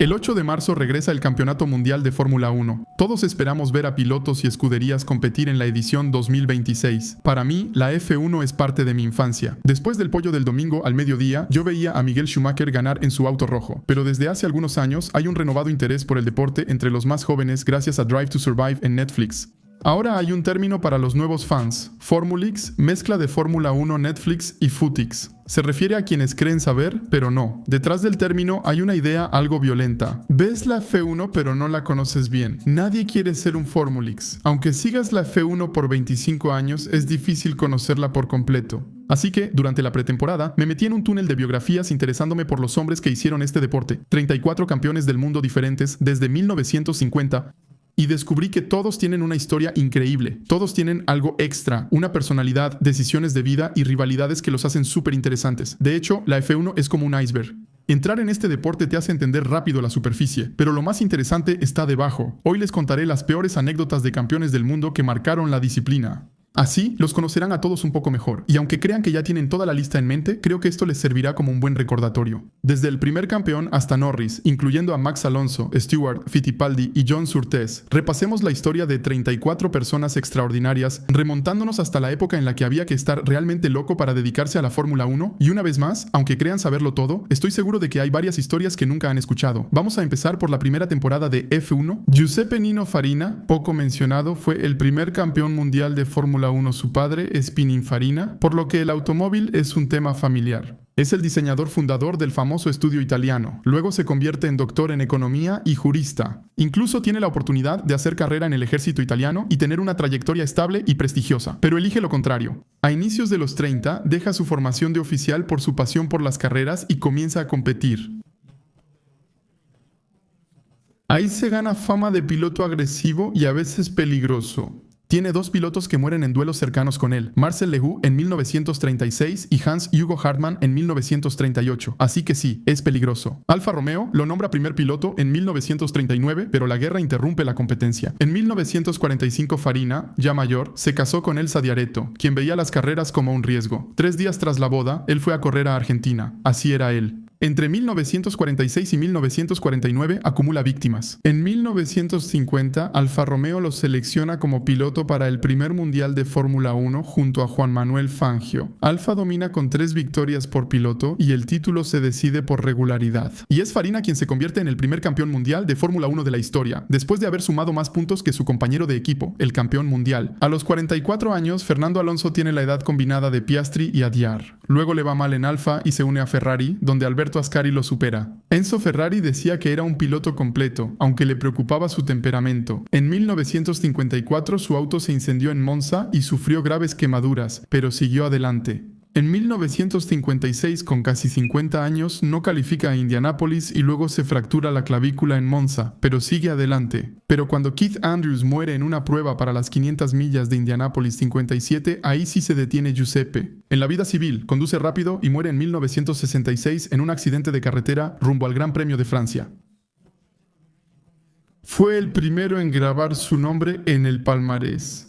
El 8 de marzo regresa el Campeonato Mundial de Fórmula 1. Todos esperamos ver a pilotos y escuderías competir en la edición 2026. Para mí, la F1 es parte de mi infancia. Después del pollo del domingo al mediodía, yo veía a Michael Schumacher ganar en su auto rojo. Pero desde hace algunos años hay un renovado interés por el deporte entre los más jóvenes gracias a Drive to Survive en Netflix. Ahora hay un término para los nuevos fans, Formulix, mezcla de Fórmula 1, Netflix y Footix. Se refiere a quienes creen saber, pero no. Detrás del término hay una idea algo violenta. Ves la F1 pero no la conoces bien. Nadie quiere ser un Formulix. Aunque sigas la F1 por 25 años, es difícil conocerla por completo. Así que, durante la pretemporada, me metí en un túnel de biografías interesándome por los hombres que hicieron este deporte. 34 campeones del mundo diferentes desde 1950. Y descubrí que todos tienen una historia increíble. Todos tienen algo extra, una personalidad, decisiones de vida y rivalidades que los hacen súper interesantes. De hecho, la F1 es como un iceberg. Entrar en este deporte te hace entender rápido la superficie, pero lo más interesante está debajo. Hoy les contaré las peores anécdotas de campeones del mundo que marcaron la disciplina. Así, los conocerán a todos un poco mejor, y aunque crean que ya tienen toda la lista en mente, creo que esto les servirá como un buen recordatorio. Desde el primer campeón hasta Norris, incluyendo a Max Alonso, Stewart, Fittipaldi y John Surtees, repasemos la historia de 34 personas extraordinarias, remontándonos hasta la época en la que había que estar realmente loco para dedicarse a la Fórmula 1, y una vez más, aunque crean saberlo todo, estoy seguro de que hay varias historias que nunca han escuchado. Vamos a empezar por la primera temporada de F1. Giuseppe Nino Farina, poco mencionado, fue el primer campeón mundial de Fórmula 1. Su padre es Pininfarina, por lo que el automóvil es un tema familiar. Es el diseñador fundador del famoso estudio italiano. Luego se convierte en doctor en economía y jurista. Incluso tiene la oportunidad de hacer carrera en el ejército italiano y tener una trayectoria estable y prestigiosa. Pero elige lo contrario. A inicios de los 30, deja su formación de oficial por su pasión por las carreras y comienza a competir. Ahí se gana fama de piloto agresivo y a veces peligroso. Tiene dos pilotos que mueren en duelos cercanos con él, Marcel Lehoux en 1936 y Hans-Hugo Hartmann en 1938, así que sí, es peligroso. Alfa Romeo lo nombra primer piloto en 1939, pero la guerra interrumpe la competencia. En 1945 Farina, ya mayor, se casó con Elsa Diaretto, quien veía las carreras como un riesgo. 3 días tras la boda, él fue a correr a Argentina, así era él. Entre 1946 y 1949 acumula víctimas. En 1950, Alfa Romeo lo selecciona como piloto para el primer mundial de Fórmula 1 junto a Juan Manuel Fangio. Alfa domina con 3 victorias por piloto y el título se decide por regularidad. Y es Farina quien se convierte en el primer campeón mundial de Fórmula 1 de la historia, después de haber sumado más puntos que su compañero de equipo, el campeón mundial. A los 44 años, Fernando Alonso tiene la edad combinada de Piastri y Adjar. Luego le va mal en Alfa y se une a Ferrari, donde Alberto Ascari lo supera. Enzo Ferrari decía que era un piloto completo, aunque le preocupaba su temperamento. En 1954 su auto se incendió en Monza y sufrió graves quemaduras, pero siguió adelante. En 1956, con casi 50 años, no califica a Indianápolis y luego se fractura la clavícula en Monza, pero sigue adelante. Pero cuando Keith Andrews muere en una prueba para las 500 millas de Indianápolis 57, ahí sí se detiene Giuseppe. En la vida civil, conduce rápido y muere en 1966 en un accidente de carretera rumbo al Gran Premio de Francia. Fue el primero en grabar su nombre en el palmarés.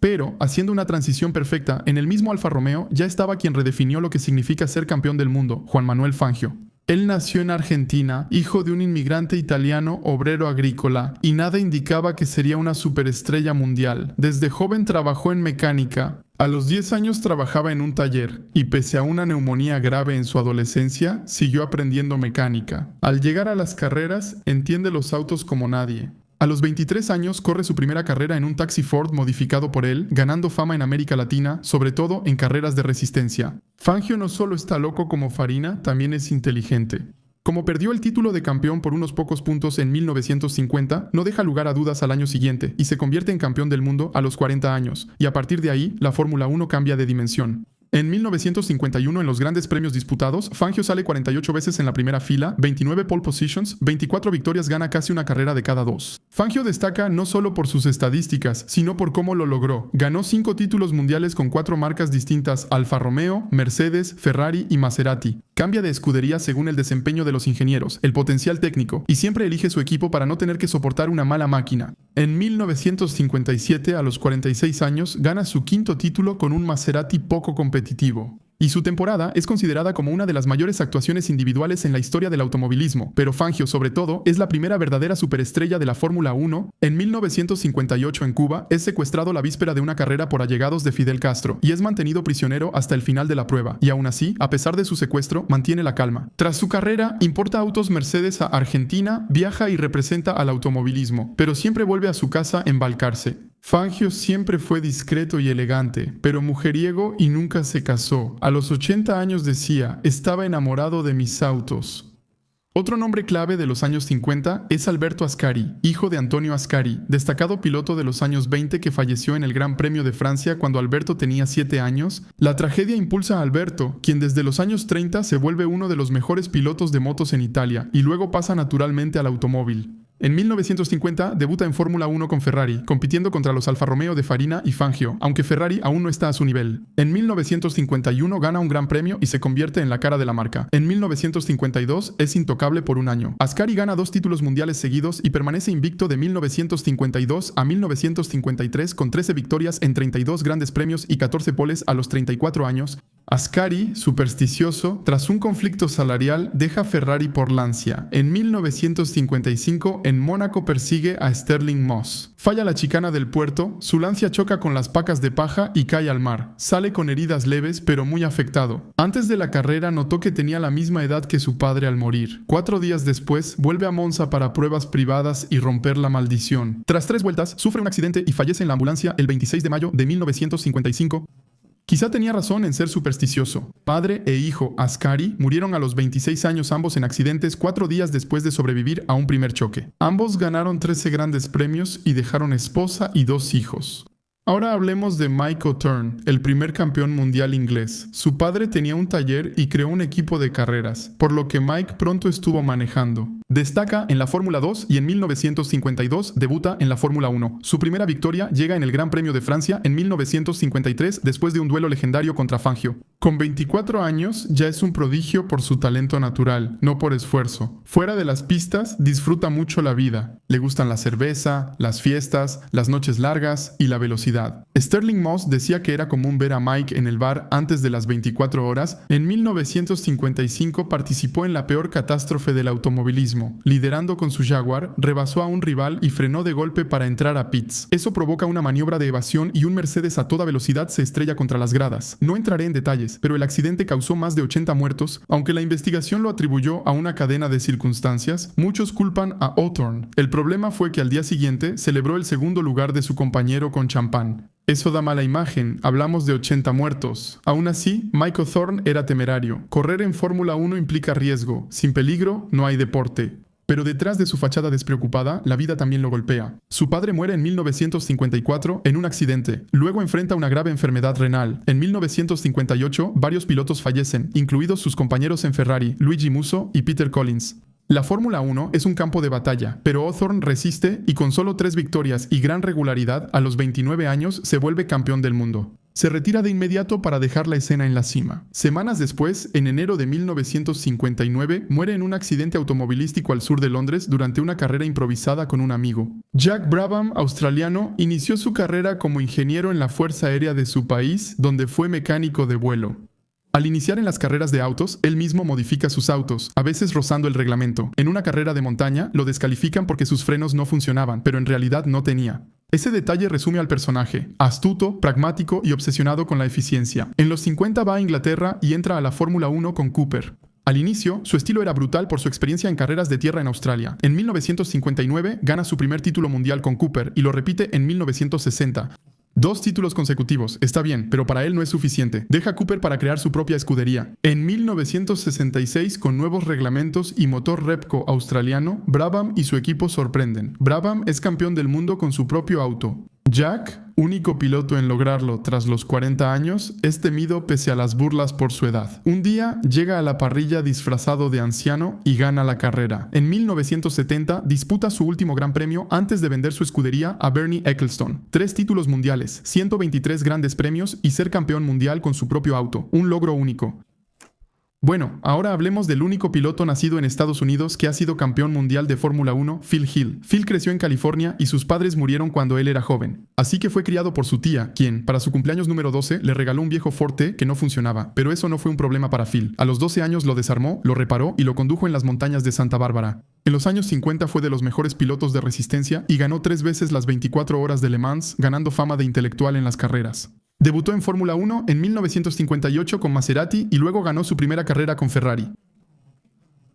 Pero, haciendo una transición perfecta, en el mismo Alfa Romeo ya estaba quien redefinió lo que significa ser campeón del mundo, Juan Manuel Fangio. Él nació en Argentina, hijo de un inmigrante italiano obrero agrícola, y nada indicaba que sería una superestrella mundial. Desde joven trabajó en mecánica. A los 10 años trabajaba en un taller, y pese a una neumonía grave en su adolescencia, siguió aprendiendo mecánica. Al llegar a las carreras, entiende los autos como nadie. A los 23 años corre su primera carrera en un taxi Ford modificado por él, ganando fama en América Latina, sobre todo en carreras de resistencia. Fangio no solo está loco como Farina, también es inteligente. Como perdió el título de campeón por unos pocos puntos en 1950, no deja lugar a dudas al año siguiente y se convierte en campeón del mundo a los 40 años, y a partir de ahí, la Fórmula 1 cambia de dimensión. En 1951, en los grandes premios disputados, Fangio sale 48 veces en la primera fila, 29 pole positions, 24 victorias, gana casi una carrera de cada 2. Fangio destaca no solo por sus estadísticas, sino por cómo lo logró. Ganó 5 títulos mundiales con 4 marcas distintas: Alfa Romeo, Mercedes, Ferrari y Maserati. Cambia de escudería según el desempeño de los ingenieros, el potencial técnico, y siempre elige su equipo para no tener que soportar una mala máquina. En 1957, a los 46 años, gana su 5º título con un Maserati poco competitivo. y su temporada es considerada como una de las mayores actuaciones individuales en la historia del automovilismo, pero Fangio, sobre todo, es la primera verdadera superestrella de la Fórmula 1. En 1958 en Cuba, es secuestrado la víspera de una carrera por allegados de Fidel Castro y es mantenido prisionero hasta el final de la prueba, y aún así, a pesar de su secuestro, mantiene la calma. Tras su carrera, importa autos Mercedes a Argentina, viaja y representa al automovilismo, pero siempre vuelve a su casa en Balcarce. Fangio siempre fue discreto y elegante, pero mujeriego y nunca se casó. A los 80 años decía, estaba enamorado de mis autos. Otro nombre clave de los años 50 es Alberto Ascari, hijo de Antonio Ascari, destacado piloto de los años 20 que falleció en el Gran Premio de Francia cuando Alberto tenía 7 años. La tragedia impulsa a Alberto, quien desde los años 30 se vuelve uno de los mejores pilotos de motos en Italia y luego pasa naturalmente al automóvil. En 1950 debuta en Fórmula 1 con Ferrari, compitiendo contra los Alfa Romeo de Farina y Fangio, aunque Ferrari aún no está a su nivel. En 1951 gana un gran premio y se convierte en la cara de la marca. En 1952 es intocable por un año. Ascari gana 2 títulos mundiales seguidos y permanece invicto de 1952 a 1953 con 13 victorias en 32 grandes premios y 14 poles a los 34 años. Ascari, supersticioso, tras un conflicto salarial, deja Ferrari por Lancia. En 1955, en Mónaco persigue a Stirling Moss. Falla la chicana del puerto, su Lancia choca con las pacas de paja y cae al mar. Sale con heridas leves, pero muy afectado. Antes de la carrera notó que tenía la misma edad que su padre al morir. 4 días después, vuelve a Monza para pruebas privadas y romper la maldición. Tras 3 vueltas, sufre un accidente y fallece en la ambulancia el 26 de mayo de 1955. Quizá tenía razón en ser supersticioso. Padre e hijo Ascari murieron a los 26 años ambos en accidentes 4 días después de sobrevivir a un primer choque. Ambos ganaron 13 grandes premios y dejaron esposa y 2 hijos. Ahora hablemos de Mike O'Turn, el primer campeón mundial inglés. Su padre tenía un taller y creó un equipo de carreras, por lo que Mike pronto estuvo manejando. Destaca en la Fórmula 2 y en 1952 debuta en la Fórmula 1. Su primera victoria llega en el Gran Premio de Francia en 1953 después de un duelo legendario contra Fangio. Con 24 años ya es un prodigio por su talento natural, no por esfuerzo. Fuera de las pistas disfruta mucho la vida. Le gustan la cerveza, las fiestas, las noches largas y la velocidad. Stirling Moss decía que era común ver a Mike en el bar antes de las 24 horas. En 1955 participó en la peor catástrofe del automovilismo. Liderando con su Jaguar, rebasó a un rival y frenó de golpe para entrar a pits. Eso provoca una maniobra de evasión y un Mercedes a toda velocidad se estrella contra las gradas. No entraré en detalles, pero el accidente causó más de 80 muertos. Aunque la investigación lo atribuyó a una cadena de circunstancias, muchos culpan a O'Turn. El problema fue que al día siguiente celebró el segundo lugar de su compañero con champán. Eso da mala imagen, hablamos de 80 muertos. Aún así, Mike O'Turn era temerario. Correr en Fórmula 1 implica riesgo. Sin peligro, no hay deporte. Pero detrás de su fachada despreocupada, la vida también lo golpea. Su padre muere en 1954 en un accidente. Luego enfrenta una grave enfermedad renal. En 1958, varios pilotos fallecen, incluidos sus compañeros en Ferrari, Luigi Musso y Peter Collins. La Fórmula 1 es un campo de batalla, pero O'Turn resiste y con solo 3 victorias y gran regularidad, a los 29 años se vuelve campeón del mundo. Se retira de inmediato para dejar la escena en la cima. Semanas después, en enero de 1959, muere en un accidente automovilístico al sur de Londres durante una carrera improvisada con un amigo. Jack Brabham, australiano, inició su carrera como ingeniero en la Fuerza Aérea de su país, donde fue mecánico de vuelo. Al iniciar en las carreras de autos, él mismo modifica sus autos, a veces rozando el reglamento. En una carrera de montaña, lo descalifican porque sus frenos no funcionaban, pero en realidad no tenía. Ese detalle resume al personaje, astuto, pragmático y obsesionado con la eficiencia. En los 50 va a Inglaterra y entra a la Fórmula 1 con Cooper. Al inicio, su estilo era brutal por su experiencia en carreras de tierra en Australia. En 1959 gana su primer título mundial con Cooper y lo repite en 1960. 2 títulos consecutivos, está bien, pero para él no es suficiente. Deja Cooper para crear su propia escudería. En 1966, con nuevos reglamentos y motor Repco australiano, Brabham y su equipo sorprenden. Brabham es campeón del mundo con su propio auto. Jack, único piloto en lograrlo tras los 40 años, es temido pese a las burlas por su edad. Un día llega a la parrilla disfrazado de anciano y gana la carrera. En 1970 disputa su último gran premio antes de vender su escudería a Bernie Ecclestone. 3 títulos mundiales, 123 grandes premios y ser campeón mundial con su propio auto. Un logro único. Bueno, ahora hablemos del único piloto nacido en Estados Unidos que ha sido campeón mundial de Fórmula 1, Phil Hill. Phil creció en California y sus padres murieron cuando él era joven. Así que fue criado por su tía, quien, para su cumpleaños número 12, le regaló un viejo Ford T que no funcionaba. Pero eso no fue un problema para Phil. A los 12 años lo desarmó, lo reparó y lo condujo en las montañas de Santa Bárbara. En los años 50 fue de los mejores pilotos de resistencia y ganó 3 veces las 24 horas de Le Mans, ganando fama de intelectual en las carreras. Debutó en Fórmula 1 en 1958 con Maserati y luego ganó su primera carrera con Ferrari.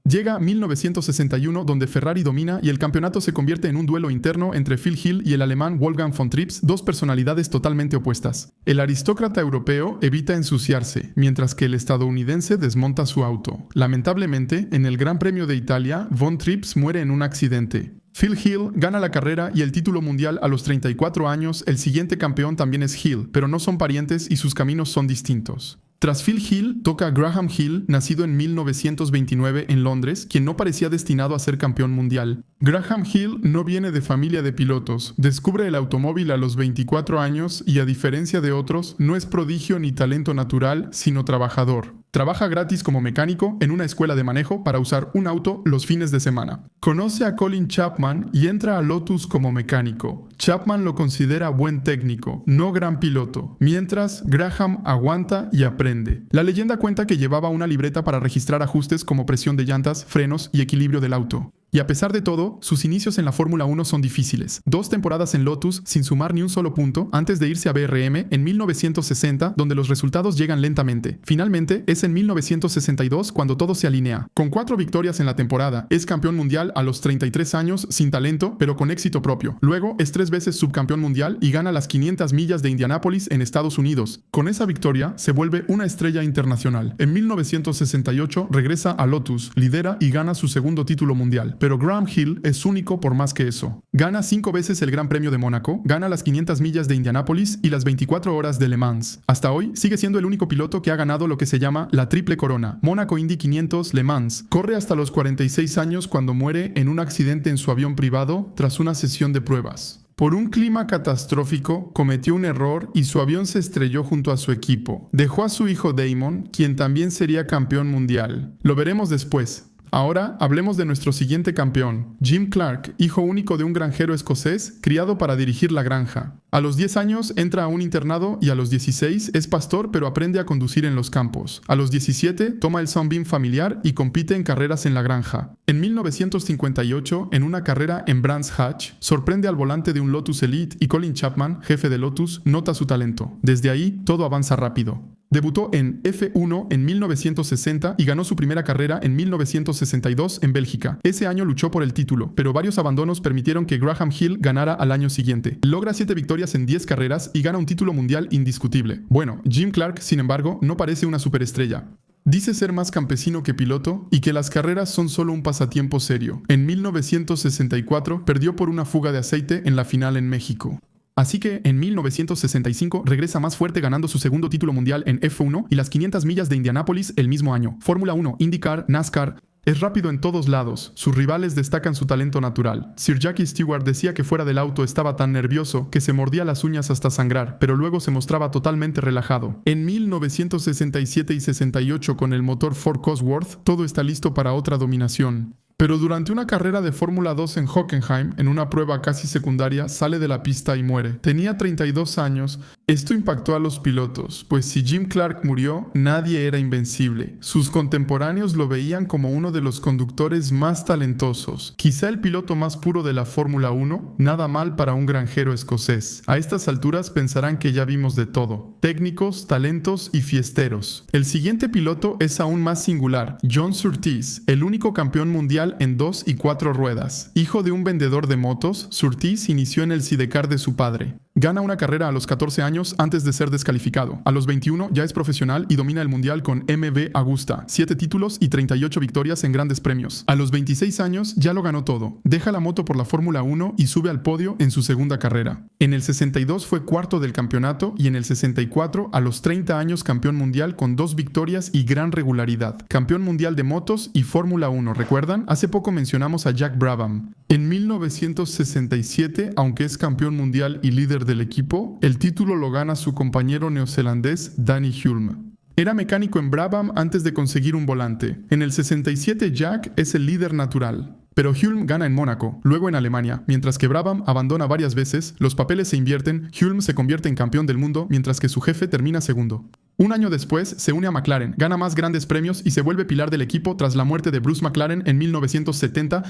Llega 1961 donde Ferrari domina y el campeonato se convierte en un duelo interno entre Phil Hill y el alemán Wolfgang von Trips, dos personalidades totalmente opuestas. El aristócrata europeo evita ensuciarse, mientras que el estadounidense desmonta su auto. Lamentablemente, en el Gran Premio de Italia, von Trips muere en un accidente. Phil Hill gana la carrera y el título mundial a los 34 años. El siguiente campeón también es Hill, pero no son parientes y sus caminos son distintos. Tras Phil Hill, toca Graham Hill, nacido en 1929 en Londres, quien no parecía destinado a ser campeón mundial. Graham Hill no viene de familia de pilotos, descubre el automóvil a los 24 años y, a diferencia de otros, no es prodigio ni talento natural, sino trabajador. Trabaja gratis como mecánico en una escuela de manejo para usar un auto los fines de semana. Conoce a Colin Chapman y entra a Lotus como mecánico. Chapman lo considera buen técnico, no gran piloto, mientras Graham aguanta y aprende. La leyenda cuenta que llevaba una libreta para registrar ajustes como presión de llantas, frenos y equilibrio del auto. Y a pesar de todo, sus inicios en la Fórmula 1 son difíciles. 2 temporadas en Lotus sin sumar ni un solo punto antes de irse a BRM en 1960, donde los resultados llegan lentamente. Finalmente, es en 1962 cuando todo se alinea. Con 4 victorias en la temporada, es campeón mundial a los 33 años, sin talento, pero con éxito propio. Luego, es 3 veces subcampeón mundial y gana las 500 millas de Indianápolis en Estados Unidos. Con esa victoria, se vuelve una estrella internacional. En 1968, regresa a Lotus, lidera y gana su segundo título mundial. Pero Graham Hill es único por más que eso. Gana 5 veces el Gran Premio de Mónaco, gana las 500 millas de Indianápolis y las 24 horas de Le Mans. Hasta hoy sigue siendo el único piloto que ha ganado lo que se llama la triple corona: Mónaco, Indy 500, Le Mans. Corre hasta los 46 años cuando muere en un accidente en su avión privado tras una sesión de pruebas. Por un clima catastrófico, cometió un error y su avión se estrelló junto a su equipo. Dejó a su hijo Damon, quien también sería campeón mundial. Lo veremos después. Ahora hablemos de nuestro siguiente campeón, Jim Clark, hijo único de un granjero escocés, criado para dirigir la granja. A los 10 años entra a un internado y a los 16 es pastor, pero aprende a conducir en los campos. A los 17 toma el Sunbeam familiar y compite en carreras en la granja. En 1958, en una carrera en Brands Hatch, sorprende al volante de un Lotus Elite y Colin Chapman, jefe de Lotus, nota su talento. Desde ahí, todo avanza rápido. Debutó en F1 en 1960 y ganó su primera carrera en 1962 en Bélgica. Ese año luchó por el título, pero varios abandonos permitieron que Graham Hill ganara al año siguiente. Logra 7 victorias en 10 carreras y gana un título mundial indiscutible. Bueno, Jim Clark, sin embargo, no parece una superestrella. Dice ser más campesino que piloto y que las carreras son solo un pasatiempo serio. En 1964 perdió por una fuga de aceite en la final en México. Así que en 1965 regresa más fuerte, ganando su segundo título mundial en F1 y las 500 millas de Indianápolis el mismo año. Fórmula 1, IndyCar, NASCAR. Es rápido en todos lados. Sus rivales destacan su talento natural. Sir Jackie Stewart decía que fuera del auto estaba tan nervioso que se mordía las uñas hasta sangrar, pero luego se mostraba totalmente relajado. En 1967 y 68, con el motor Ford Cosworth, todo está listo para otra dominación. Pero durante una carrera de Fórmula 2 en Hockenheim, en una prueba casi secundaria, sale de la pista y muere. Tenía 32 años. Esto impactó a los pilotos, pues si Jim Clark murió, nadie era invencible. Sus contemporáneos lo veían como uno de los conductores más talentosos. Quizá el piloto más puro de la Fórmula 1, nada mal para un granjero escocés. A estas alturas pensarán que ya vimos de todo: técnicos, talentos y fiesteros. El siguiente piloto es aún más singular: John Surtees, el único campeón mundial en 2 y 4 ruedas. Hijo de un vendedor de motos, Surtees inició en el sidecar de su padre. Gana una carrera a los 14 años antes de ser descalificado. A los 21 ya es profesional y domina el mundial con MV Agusta, 7 títulos y 38 victorias en grandes premios. A los 26 años ya lo ganó todo. Deja la moto por la Fórmula 1 y sube al podio en su segunda carrera. En el 62 fue cuarto del campeonato y en el 64, a los 30 años, campeón mundial con 2 victorias y gran regularidad. Campeón mundial de motos y Fórmula 1, ¿recuerdan? Hace poco mencionamos a Jack Brabham. En 1967, aunque es campeón mundial y líder del equipo, el título lo gana su compañero neozelandés Danny Hulme. Era mecánico en Brabham antes de conseguir un volante. En el 67 Jack es el líder natural. Pero Hulm gana en Mónaco, luego en Alemania. Mientras que Brabham abandona varias veces, los papeles se invierten, Hulm se convierte en campeón del mundo, mientras que su jefe termina segundo. Un año después, se une a McLaren, gana más grandes premios y se vuelve pilar del equipo tras la muerte de Bruce McLaren en 1970.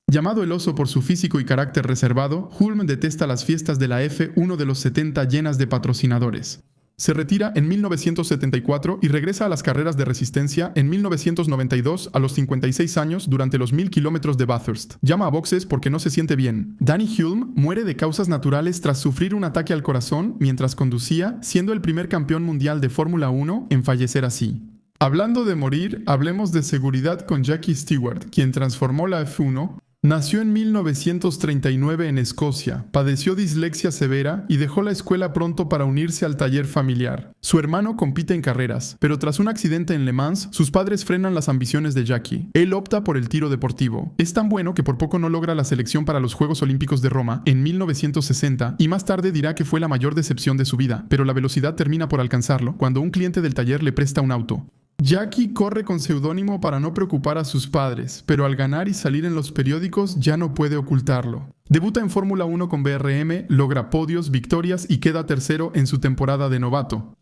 Llamado el oso por su físico y carácter reservado, Hulm detesta las fiestas de la F1 de los 70 llenas de patrocinadores. Se retira en 1974 y regresa a las carreras de resistencia en 1992 a los 56 años durante los 1000 kilómetros de Bathurst. Llama a boxes porque no se siente bien. Danny Hulme muere de causas naturales tras sufrir un ataque al corazón mientras conducía, siendo el primer campeón mundial de Fórmula 1 en fallecer así. Hablando de morir, hablemos de seguridad con Jackie Stewart, quien transformó la F1. Nació en 1939 en Escocia, padeció dislexia severa y dejó la escuela pronto para unirse al taller familiar. Su hermano compite en carreras, pero tras un accidente en Le Mans, sus padres frenan las ambiciones de Jackie. Él opta por el tiro deportivo. Es tan bueno que por poco no logra la selección para los Juegos Olímpicos de Roma en 1960 y más tarde dirá que fue la mayor decepción de su vida, pero la velocidad termina por alcanzarlo cuando un cliente del taller le presta un auto. Jackie corre con seudónimo para no preocupar a sus padres, pero al ganar y salir en los periódicos ya no puede ocultarlo. Debuta en Fórmula 1 con BRM, logra podios, victorias y queda tercero en su temporada de novato.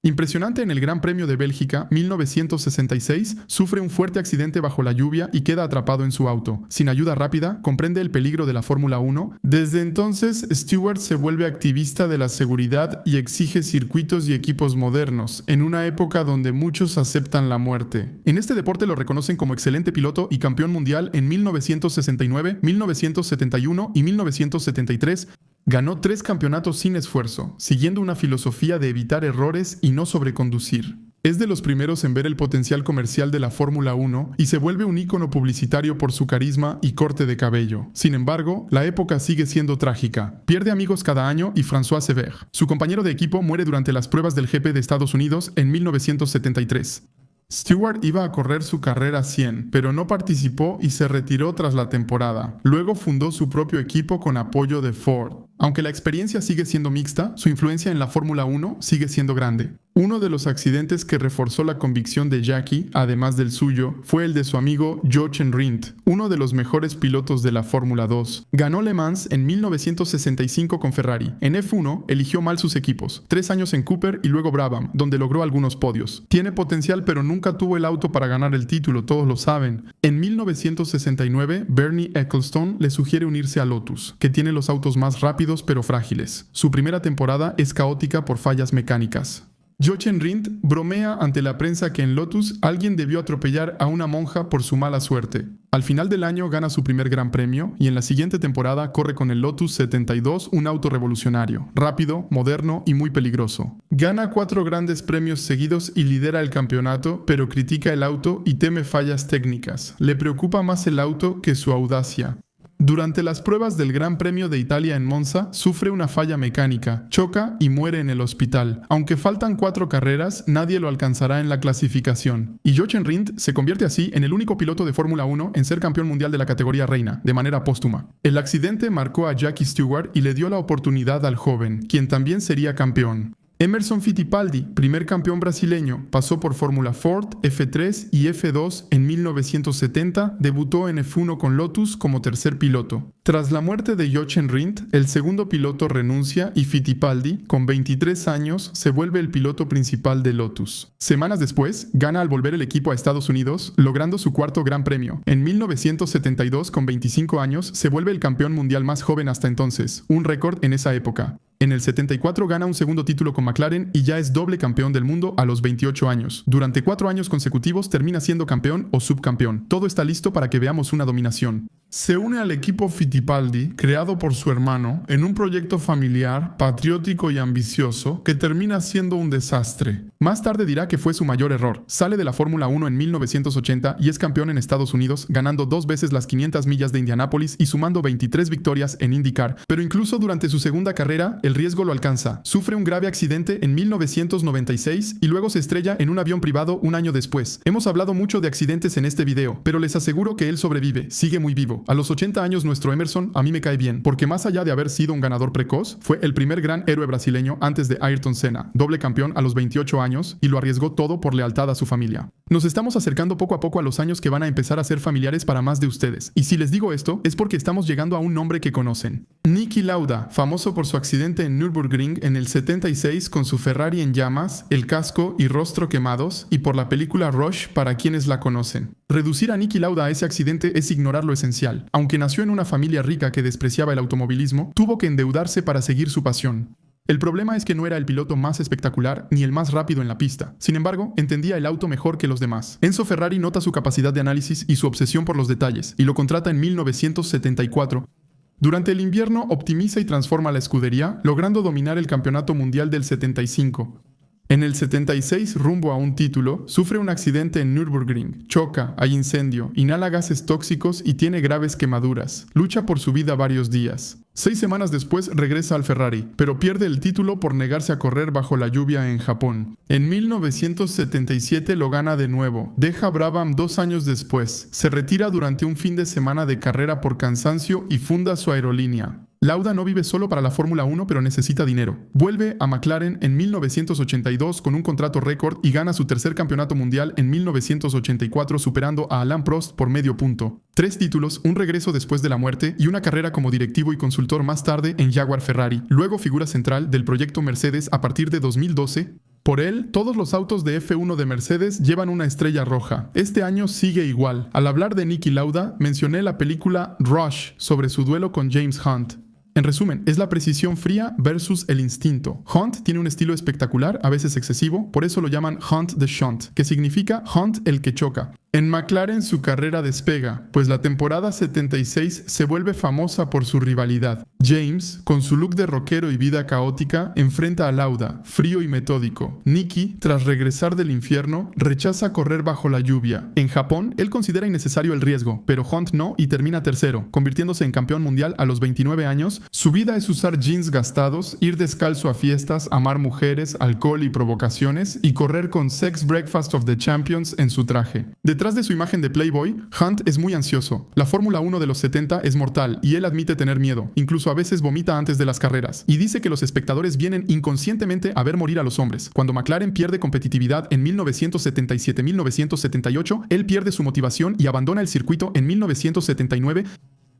Impresionante en el Gran Premio de Bélgica, 1966, sufre un fuerte accidente bajo la lluvia y queda atrapado en su auto. Sin ayuda rápida, comprende el peligro de la Fórmula 1. Desde entonces, Stewart se vuelve activista de la seguridad y exige circuitos y equipos modernos, en una época donde muchos aceptan la muerte. En este deporte lo reconocen como excelente piloto y campeón mundial en 1969, 1971 y 1973, Ganó 3 campeonatos sin esfuerzo, siguiendo una filosofía de evitar errores y no sobreconducir. Es de los primeros en ver el potencial comercial de la Fórmula 1 y se vuelve un ícono publicitario por su carisma y corte de cabello. Sin embargo, la época sigue siendo trágica. Pierde amigos cada año y François Sever, su compañero de equipo, muere durante las pruebas del GP de Estados Unidos en 1973. Stewart iba a correr su carrera 100, pero no participó y se retiró tras la temporada. Luego fundó su propio equipo con apoyo de Ford. Aunque la experiencia sigue siendo mixta, su influencia en la Fórmula 1 sigue siendo grande. Uno de los accidentes que reforzó la convicción de Jackie, además del suyo, fue el de su amigo Jochen Rindt, uno de los mejores pilotos de la Fórmula 2. Ganó Le Mans en 1965 con Ferrari. En F1 eligió mal sus equipos, 3 años en Cooper y luego Brabham, donde logró algunos podios. Tiene potencial pero nunca tuvo el auto para ganar el título, todos lo saben. En 1969, Bernie Ecclestone le sugiere unirse a Lotus, que tiene los autos más rápidos pero frágiles. Su primera temporada es caótica por fallas mecánicas. Jochen Rindt bromea ante la prensa que en Lotus alguien debió atropellar a una monja por su mala suerte. Al final del año gana su primer gran premio y en la siguiente temporada corre con el Lotus 72, un auto revolucionario, rápido, moderno y muy peligroso. Gana 4 grandes premios seguidos y lidera el campeonato, pero critica el auto y teme fallas técnicas. Le preocupa más el auto que su audacia. Durante las pruebas del Gran Premio de Italia en Monza, sufre una falla mecánica, choca y muere en el hospital. Aunque faltan 4 carreras, nadie lo alcanzará en la clasificación. Y Jochen Rindt se convierte así en el único piloto de Fórmula 1 en ser campeón mundial de la categoría reina, de manera póstuma. El accidente marcó a Jackie Stewart y le dio la oportunidad al joven, quien también sería campeón. Emerson Fittipaldi, primer campeón brasileño, pasó por Fórmula Ford, F3 y F2 en 1970, debutó en F1 con Lotus como tercer piloto. Tras la muerte de Jochen Rindt, el segundo piloto renuncia y Fittipaldi, con 23 años, se vuelve el piloto principal de Lotus. Semanas después, gana al volver el equipo a Estados Unidos, logrando su 4º Gran Premio. En 1972, con 25 años, se vuelve el campeón mundial más joven hasta entonces, un récord en esa época. En el 74 gana un segundo título con McLaren y ya es doble campeón del mundo a los 28 años. Durante 4 años consecutivos termina siendo campeón o subcampeón. Todo está listo para que veamos una dominación. Se une al equipo Fittipaldi, creado por su hermano, en un proyecto familiar, patriótico y ambicioso, que termina siendo un desastre. Más tarde dirá que fue su mayor error. Sale de la Fórmula 1 en 1980 y es campeón en Estados Unidos, ganando 2 veces las 500 millas de Indianápolis y sumando 23 victorias en IndyCar. Pero incluso durante su segunda carrera, el riesgo lo alcanza. Sufre un grave accidente en 1996 y luego se estrella en un avión privado un año después. Hemos hablado mucho de accidentes en este video, pero les aseguro que él sobrevive, sigue muy vivo. dijo: a los 80 años nuestro Emerson a mí me cae bien, porque más allá de haber sido un ganador precoz, fue el primer gran héroe brasileño antes de Ayrton Senna, doble campeón a los 28 años y lo arriesgó todo por lealtad a su familia. Nos estamos acercando poco a poco a los años que van a empezar a ser familiares para más de ustedes. Y si les digo esto, es porque estamos llegando a un nombre que conocen. Niki Lauda, famoso por su accidente en Nürburgring en el 76 con su Ferrari en llamas, el casco y rostro quemados, y por la película Rush para quienes la conocen. Reducir a Niki Lauda a ese accidente es ignorar lo esencial. Aunque nació en una familia rica que despreciaba el automovilismo, tuvo que endeudarse para seguir su pasión. El problema es que no era el piloto más espectacular ni el más rápido en la pista. Sin embargo, entendía el auto mejor que los demás. Enzo Ferrari nota su capacidad de análisis y su obsesión por los detalles, y lo contrata en 1974. Durante el invierno optimiza y transforma la escudería, logrando dominar el campeonato mundial del 75. En el 76, rumbo a un título, sufre un accidente en Nürburgring, choca, hay incendio, inhala gases tóxicos y tiene graves quemaduras. Lucha por su vida varios días. 6 semanas después regresa al Ferrari, pero pierde el título por negarse a correr bajo la lluvia en Japón. En 1977 lo gana de nuevo, deja Brabham 2 años después, se retira durante un fin de semana de carrera por cansancio y funda su aerolínea. Lauda no vive solo para la Fórmula 1, pero necesita dinero. Vuelve a McLaren en 1982 con un contrato récord y gana su tercer campeonato mundial en 1984, superando a Alain Prost por medio punto. 3 títulos, un regreso después de la muerte y una carrera como directivo y consultor más tarde en Jaguar Ferrari, luego figura central del proyecto Mercedes a partir de 2012. Por él, todos los autos de F1 de Mercedes llevan una estrella roja. Este año sigue igual. Al hablar de Niki Lauda, mencioné la película Rush sobre su duelo con James Hunt. En resumen, es la precisión fría versus el instinto. Hunt tiene un estilo espectacular, a veces excesivo, por eso lo llaman Hunt the Shunt, que significa Hunt el que choca. En McLaren su carrera despega, pues la temporada 76 se vuelve famosa por su rivalidad. James, con su look de rockero y vida caótica, enfrenta a Lauda, frío y metódico. Niki, tras regresar del infierno, rechaza correr bajo la lluvia. En Japón, él considera innecesario el riesgo, pero Hunt no y termina tercero, convirtiéndose en campeón mundial a los 29 años. Su vida es usar jeans gastados, ir descalzo a fiestas, amar mujeres, alcohol y provocaciones, y correr con Sex Breakfast of the Champions en su traje. Detrás de su imagen de Playboy, Hunt es muy ansioso. La Fórmula 1 de los 70 es mortal y él admite tener miedo. Incluso a veces vomita antes de las carreras. Y dice que los espectadores vienen inconscientemente a ver morir a los hombres. Cuando McLaren pierde competitividad en 1977-1978, él pierde su motivación y abandona el circuito en 1979.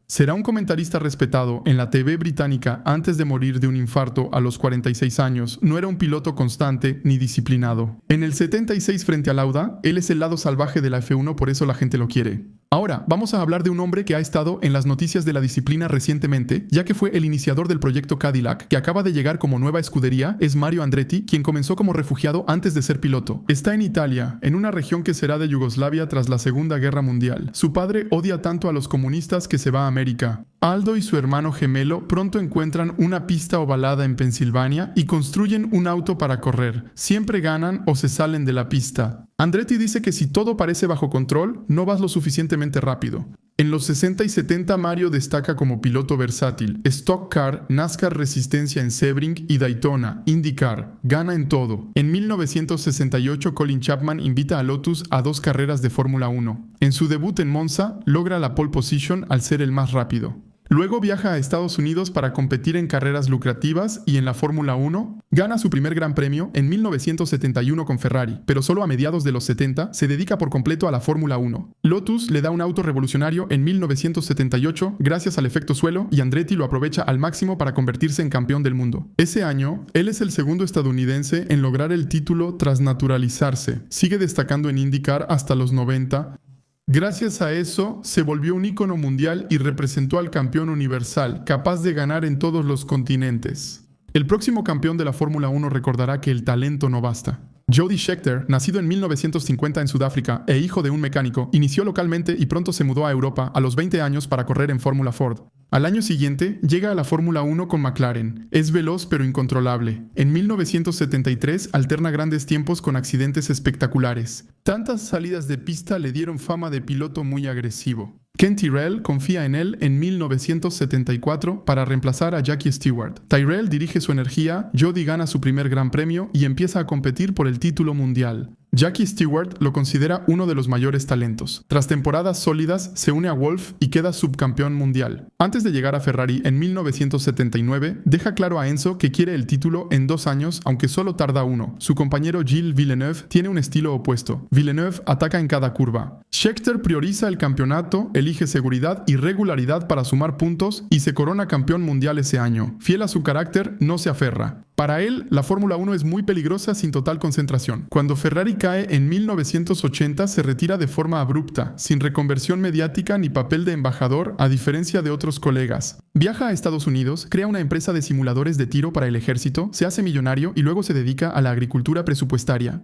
Será un comentarista respetado en la TV británica antes de morir de un infarto a los 46 años. No era un piloto constante ni disciplinado. En el 76 frente a Lauda, él es el lado salvaje de la F1, por eso la gente lo quiere. Ahora, vamos a hablar de un hombre que ha estado en las noticias de la disciplina recientemente, ya que fue el iniciador del proyecto Cadillac, que acaba de llegar como nueva escudería. Es Mario Andretti, quien comenzó como refugiado antes de ser piloto. Está en Italia, en una región que será de Yugoslavia tras la Segunda Guerra Mundial. Su padre odia tanto a los comunistas que se va a América. Aldo y su hermano gemelo pronto encuentran una pista ovalada en Pensilvania y construyen un auto para correr. Siempre ganan o se salen de la pista. Andretti dice que si todo parece bajo control, no vas lo suficientemente rápido. En los 60 y 70 Mario destaca como piloto versátil. Stock Car, NASCAR Resistencia en Sebring y Daytona, IndyCar. Gana en todo. En 1968 Colin Chapman invita a Lotus a 2 carreras de Fórmula 1. En su debut en Monza, logra la pole position al ser el más rápido. Luego viaja a Estados Unidos para competir en carreras lucrativas y en la Fórmula 1. Gana su primer gran premio en 1971 con Ferrari, pero solo a mediados de los 70 se dedica por completo a la Fórmula 1. Lotus le da un auto revolucionario en 1978 gracias al efecto suelo y Andretti lo aprovecha al máximo para convertirse en campeón del mundo. Ese año, él es el segundo estadounidense en lograr el título tras naturalizarse. Sigue destacando en IndyCar hasta los 90. Gracias a eso, se volvió un ícono mundial y representó al campeón universal, capaz de ganar en todos los continentes. El próximo campeón de la Fórmula 1 recordará que el talento no basta. Jody Scheckter, nacido en 1950 en Sudáfrica e hijo de un mecánico, inició localmente y pronto se mudó a Europa a los 20 años para correr en Fórmula Ford. Al año siguiente, llega a la Fórmula 1 con McLaren. Es veloz pero incontrolable. En 1973 alterna grandes tiempos con accidentes espectaculares. Tantas salidas de pista le dieron fama de piloto muy agresivo. Ken Tyrrell confía en él en 1974 para reemplazar a Jackie Stewart. Tyrrell dirige su energía, Jody gana su primer gran premio y empieza a competir por el título mundial. Jackie Stewart lo considera uno de los mayores talentos. Tras temporadas sólidas, se une a Wolff y queda subcampeón mundial. Antes de llegar a Ferrari en 1979, deja claro a Enzo que quiere el título en 2 años, aunque solo tarda uno. Su compañero Gilles Villeneuve tiene un estilo opuesto. Villeneuve ataca en cada curva. Scheckter prioriza el campeonato, elige seguridad y regularidad para sumar puntos y se corona campeón mundial ese año. Fiel a su carácter, no se aferra. Para él, la Fórmula 1 es muy peligrosa sin total concentración. Cuando Ferrari cae en 1980, se retira de forma abrupta, sin reconversión mediática ni papel de embajador, a diferencia de otros colegas. Viaja a Estados Unidos, crea una empresa de simuladores de tiro para el ejército, se hace millonario y luego se dedica a la agricultura presupuestaria.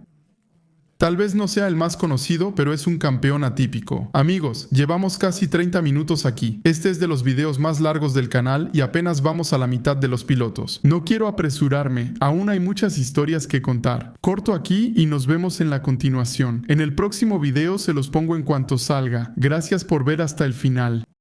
Tal vez no sea el más conocido, pero es un campeón atípico. Amigos, llevamos casi 30 minutos aquí. Este es de los videos más largos del canal y apenas vamos a la mitad de los pilotos. No quiero apresurarme, aún hay muchas historias que contar. Corto aquí y nos vemos en la continuación. En el próximo video se los pongo en cuanto salga. Gracias por ver hasta el final.